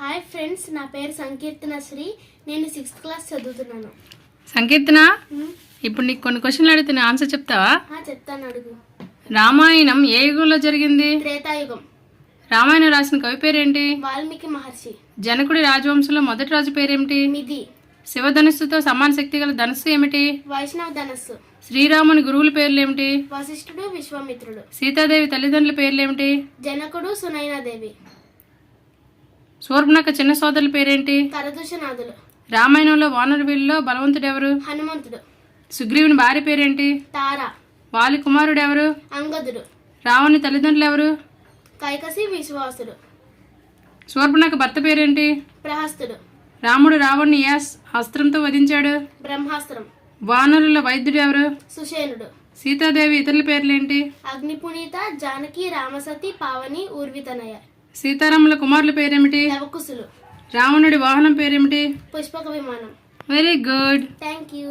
Hi friends, నా పేరు సంకీర్తన శ్రీ. నేను 6th క్లాస్ చదువుతున్నాను. సంకీర్తన, ఇప్పుడు నీకు కొన్ని క్వశ్చన్లు అడుగుతున్నా, ఆన్సర్ చెప్తావా? చెప్తాను, అడుగు. రామాయణం ఏ యుగంలో జరిగింది? త్రేతాయుగం. రామాయణం రాసిన కవి పేరేంటి? వాల్మీకి మహర్షి. జనకుడి రాజవంశంలో మొదటి రాజు పేరేమిటి? మిది. శివధనుస్సుతో సమాన శక్తి గల ధనుస్సు ఏమిటి? వైష్ణవ ధనస్సు. శ్రీరాముని గురువుల పేర్లేమిటి? వశిష్ఠుడు, విశ్వామిత్రుడు. సీతాదేవి తల్లిదండ్రుల పేర్లేమిటి? జనకుడు, సునైనాదేవి. శూర్పణఖ చిన్న సోదరుల పేరేంటి? కరదూషణాదులు. రామాయణంలో వానర వీళ్ళలో బలవంతుడు ఎవరు? హనుమంతుడు. సుగ్రీవుని భార్య పేరేంటి? తార. వాలి కుమారుడు ఎవరు? అంగదుడు. రావణుని తల్లిదండ్రులు ఎవరు? కైకసి, విశ్వాసుడు. శూర్పణఖ భర్త పేరేంటి? ప్రహస్తుడు. రాముడు రావణ్ణి ఏ అస్త్రంతో వధించాడు? బ్రహ్మాస్త్రం. వానరుల వైద్యుడు ఎవరు? సుషేనుడు. సీతాదేవి ఇతరుల పేర్లేంటి? అగ్నిపునీత, జానకి, రామసతి, పావని, ఊర్వితనయ. సీతారాముల కుమారుల పేరేమిటి? లవకుశులు. రావణుడి వాహనం పేరేమిటి? పుష్పక విమానం. Very good. Thank you.